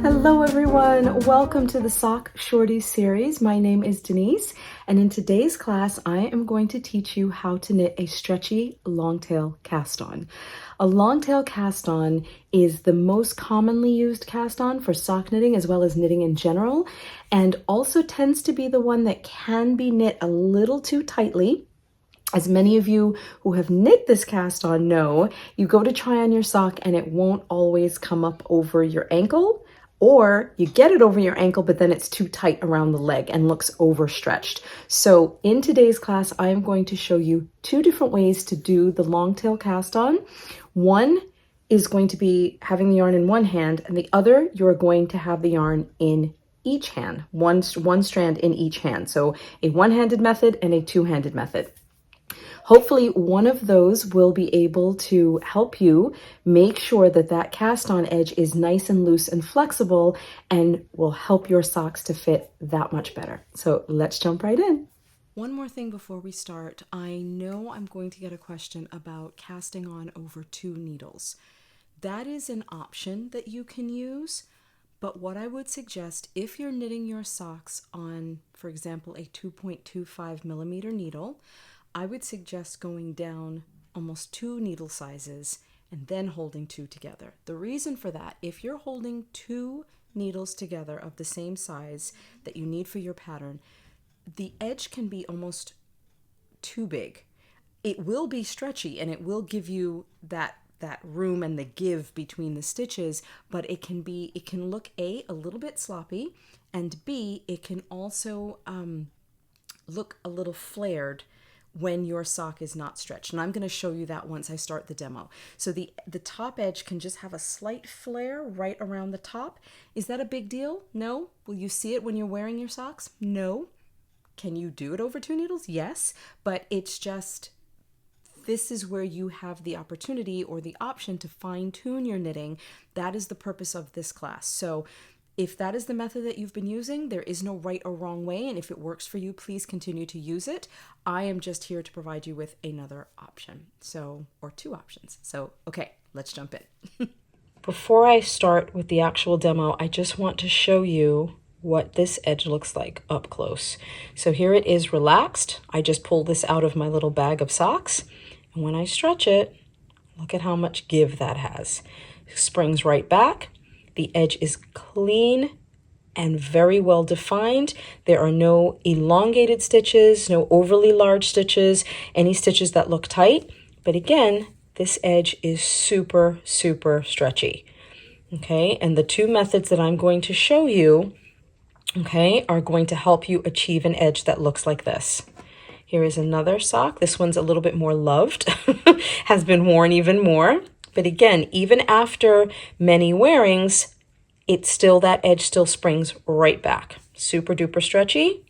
Hello everyone, welcome to the Sock Shortys series. My name is Denise, and in today's class I am going to teach you how to knit a stretchy long-tail cast-on. A long-tail cast-on is the most commonly used cast-on for sock knitting as well as knitting in general, and also tends to be the one that can be knit a little too tightly. As many of you who have knit this cast on know, you go to try on your sock and it won't always come up over your ankle, or you get it over your ankle, but then it's too tight around the leg and looks overstretched. So in today's class, I am going to show you two different ways to do the long tail cast on. One is going to be having the yarn in one hand, and the other, you're going to have the yarn in each hand, one strand in each hand. So a one-handed method and a two-handed method. Hopefully one of those will be able to help you make sure that that cast on edge is nice and loose and flexible and will help your socks to fit that much better. So let's jump right in. One more thing before we start. I know I'm going to get a question about casting on over 2 needles. That is an option that you can use, but what I would suggest if you're knitting your socks on, for example, a 2.25 millimeter needle, I would suggest going down almost 2 needle sizes and then holding 2 together. The reason for that, if you're holding 2 needles together of the same size that you need for your pattern, the edge can be almost too big. It will be stretchy and it will give you that room and the give between the stitches, but it can look A, a little bit sloppy, and B, it can also look a little flared when your sock is not stretched. And I'm going to show you that once I start the demo. So the top edge can just have a slight flare right around the top. Is that a big deal? No. Will you see it when you're wearing your socks? No. Can you do it over 2 needles? Yes. But it's just, this is where you have the opportunity or the option to fine-tune your knitting. That is the purpose of this class. So if that is the method that you've been using, there is no right or wrong way, and if it works for you, please continue to use it. I am just here to provide you with another option, or 2 options. So, okay, let's jump in. Before I start with the actual demo, I just want to show you what this edge looks like up close. So here it is relaxed. I just pulled this out of my little bag of socks, and when I stretch it, look at how much give that has. It springs right back. The edge is clean and very well defined. There are no elongated stitches, no overly large stitches, any stitches that look tight. But again, this edge is super, super stretchy. Okay, and the 2 methods that I'm going to show you, okay, are going to help you achieve an edge that looks like this. Here is another sock. This one's a little bit more loved, has been worn even more. But again, even after many wearings, that edge still springs right back. Super duper stretchy,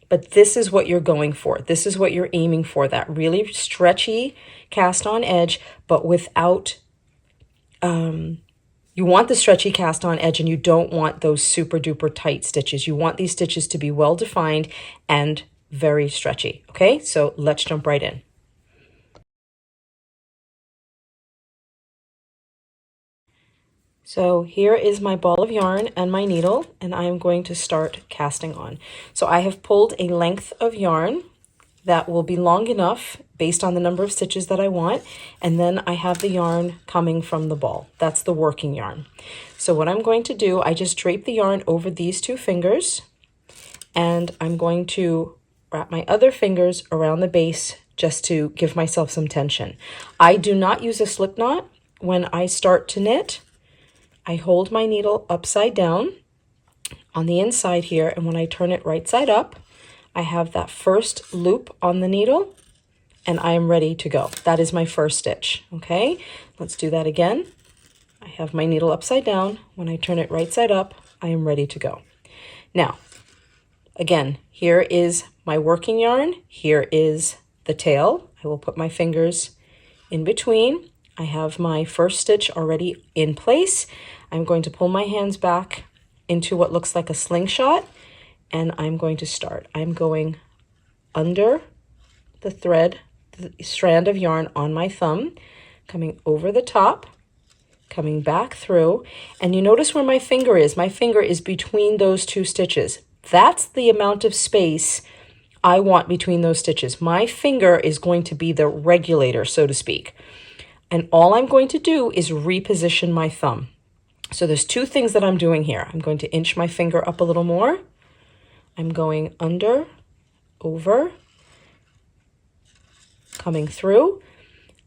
but this is what you're going for. This is what you're aiming for, that really stretchy cast on edge, but without, you want the stretchy cast on edge and you don't want those super duper tight stitches. You want these stitches to be well defined and very stretchy. Okay, so let's jump right in. So here is my ball of yarn and my needle, and I am going to start casting on. So I have pulled a length of yarn that will be long enough based on the number of stitches that I want, and then I have the yarn coming from the ball. That's the working yarn. So what I'm going to do, I just drape the yarn over these 2 fingers, and I'm going to wrap my other fingers around the base just to give myself some tension. I do not use a slip knot when I start to knit. I hold my needle upside down on the inside here, and when I turn it right side up, I have that first loop on the needle, and I am ready to go. That is my first stitch, okay? Let's do that again. I have my needle upside down. When I turn it right side up, I am ready to go. Now, again, here is my working yarn. Here is the tail. I will put my fingers in between. I have my first stitch already in place. I'm going to pull my hands back into what looks like a slingshot, and I'm going to start. I'm going under the thread, the strand of yarn on my thumb, coming over the top, coming back through, and you notice where my finger is. My finger is between those two stitches. That's the amount of space I want between those stitches. My finger is going to be the regulator, so to speak. And all I'm going to do is reposition my thumb. So there's two things that I'm doing here. I'm going to inch my finger up a little more. I'm going under, over, coming through.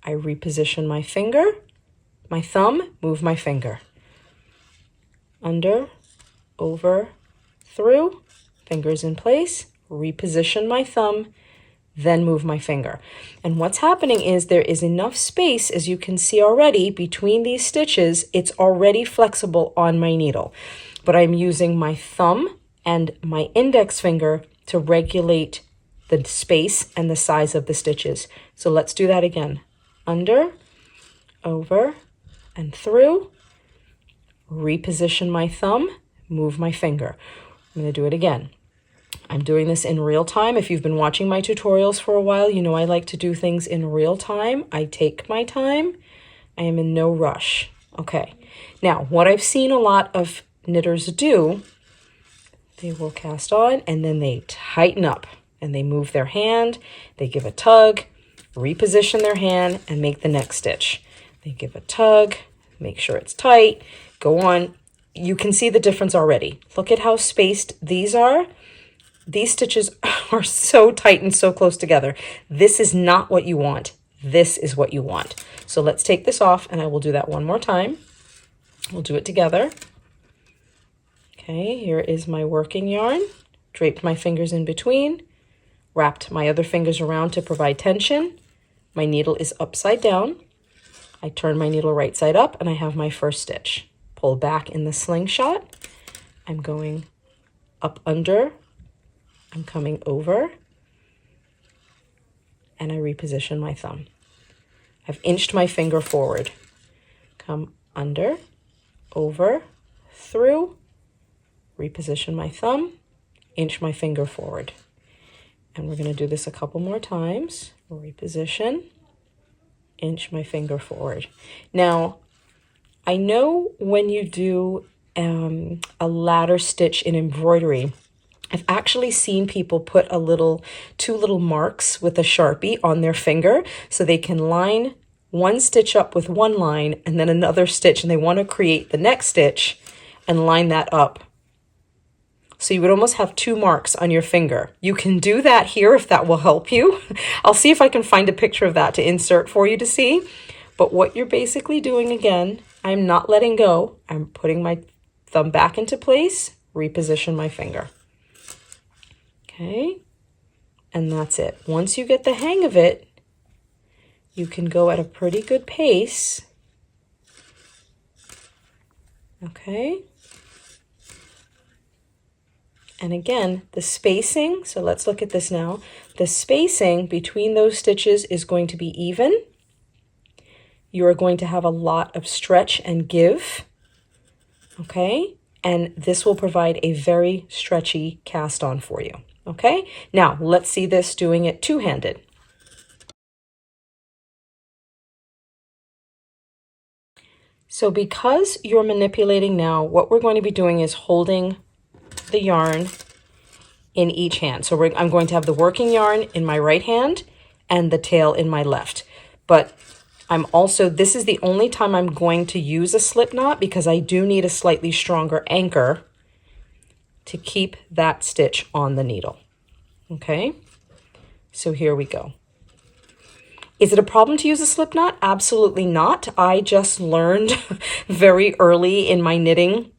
I reposition my finger, my thumb, move my finger. Under, over, through, fingers in place, reposition my thumb, then move my finger. And what's happening is there is enough space, as you can see already, between these stitches. It's already flexible on my needle. But I'm using my thumb and my index finger to regulate the space and the size of the stitches. So let's do that again. Under, over, and through. Reposition my thumb, move my finger. I'm going to do it again. I'm doing this in real time. If you've been watching my tutorials for a while, you know I like to do things in real time. I take my time. I am in no rush. Okay. Now, what I've seen a lot of knitters do, they will cast on and then they tighten up and they move their hand. They give a tug, reposition their hand, and make the next stitch. They give a tug, make sure it's tight, go on. You can see the difference already. Look at how spaced these are. These stitches are so tight and so close together. This is not what you want. This is what you want. So let's take this off and I will do that one more time. We'll do it together. Okay, here is my working yarn. Draped my fingers in between. Wrapped my other fingers around to provide tension. My needle is upside down. I turn my needle right side up and I have my first stitch. Pull back in the slingshot. I'm going up under. I'm coming over. And I reposition my thumb. I've inched my finger forward. Come under, over, through, reposition my thumb, inch my finger forward. And we're going to do this a couple more times. Reposition, inch my finger forward. Now, I know when you do a ladder stitch in embroidery, I've actually seen people put two little marks with a Sharpie on their finger so they can line one stitch up with one line and then another stitch, and they want to create the next stitch and line that up. So you would almost have two marks on your finger. You can do that here if that will help you. I'll see if I can find a picture of that to insert for you to see. But what you're basically doing, again, I'm not letting go. I'm putting my thumb back into place, reposition my finger. Okay, and that's it. Once you get the hang of it, you can go at a pretty good pace. Okay. And again, the spacing, so let's look at this now. The spacing between those stitches is going to be even. You are going to have a lot of stretch and give. Okay, and this will provide a very stretchy cast on for you. Okay, now let's see this doing it two-handed. So because you're manipulating now, what we're going to be doing is holding the yarn in each hand. So I'm going to have the working yarn in my right hand and the tail in my left. But this is the only time I'm going to use a slip knot because I do need a slightly stronger anchor to keep that stitch on the needle. Okay, so here we go. Is it a problem to use a slip knot? Absolutely not. I just learned very early in my knitting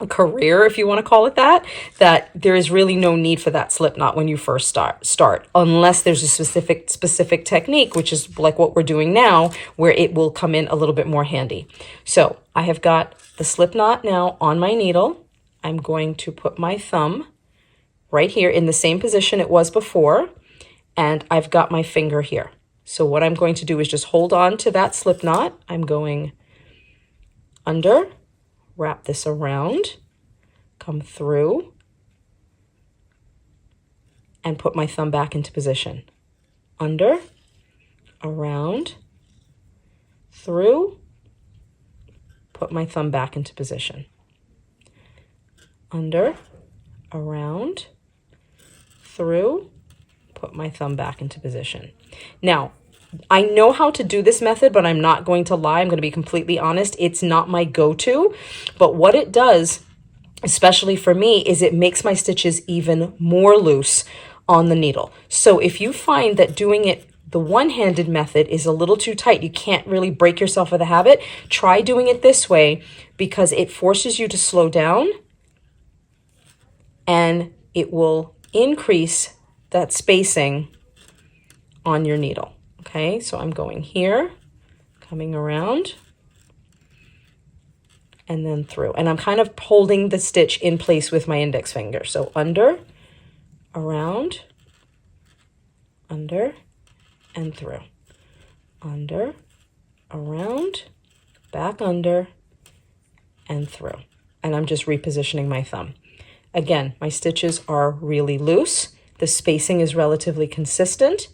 career, if you want to call it that there is really no need for that slip knot when you first start, unless there's a specific technique, which is like what we're doing now, where it will come in a little bit more handy. So I have got the slip knot now on my needle. I'm going to put my thumb right here in the same position it was before, and I've got my finger here. So what I'm going to do is just hold on to that slip knot. I'm going under, wrap this around, come through, and put my thumb back into position. Under, around, through, put my thumb back into position. Under, around, through, put my thumb back into position. Now, I know how to do this method, but I'm not going to lie. I'm going to be completely honest. It's not my go-to, but what it does, especially for me, is it makes my stitches even more loose on the needle. So if you find that doing it the one-handed method is a little too tight, you can't really break yourself of the habit, try doing it this way because it forces you to slow down and it will increase that spacing on your needle. Okay, so I'm going here, coming around, and then through. And I'm kind of holding the stitch in place with my index finger. So under, around, under, and through. Under, around, back under, and through. And I'm just repositioning my thumb. Again, my stitches are really loose. The spacing is relatively consistent.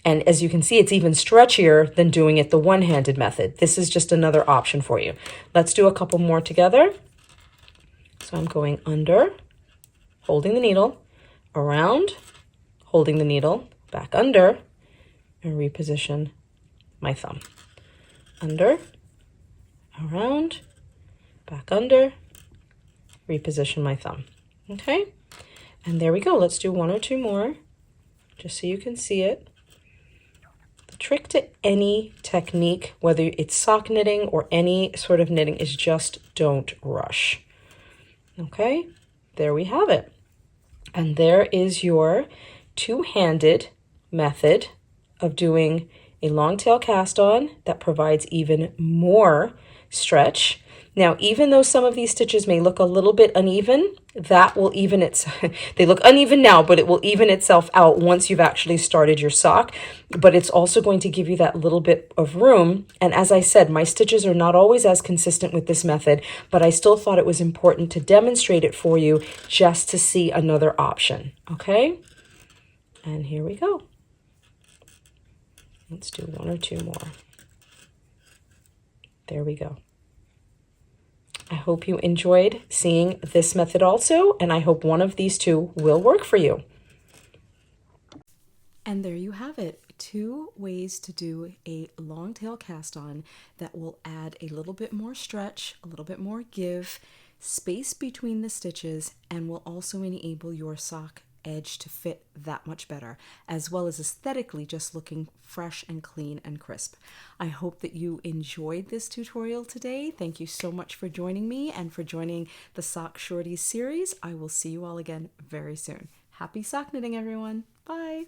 And as you can see, it's even stretchier than doing it the one-handed method. This is just another option for you. Let's do a couple more together. So I'm going under, holding the needle, around, holding the needle, back under, and reposition my thumb. Under, around, back under, reposition my thumb. Okay? And there we go. Let's do one or two more, just so you can see it. Trick to any technique, whether it's sock knitting or any sort of knitting, is just don't rush. Okay, there we have it. And there is your two-handed method of doing a long tail cast on that provides even more stretch. Now, even though some of these stitches may look a little bit uneven, that will even they look uneven now, but it will even itself out once you've actually started your sock. But it's also going to give you that little bit of room. And as I said, my stitches are not always as consistent with this method, but I still thought it was important to demonstrate it for you just to see another option. Okay? And here we go. Let's do one or two more. There we go. I hope you enjoyed seeing this method also, and I hope one of these two will work for you. And there you have it. 2 ways to do a long tail cast on that will add a little bit more stretch, a little bit more give, space between the stitches, and will also enable your sock edge to fit that much better, as well as aesthetically just looking fresh and clean and crisp. I hope that you enjoyed this tutorial today. Thank you so much for joining me and for joining the Sock Shorties series. I will see you all again very soon. Happy sock knitting, everyone. Bye.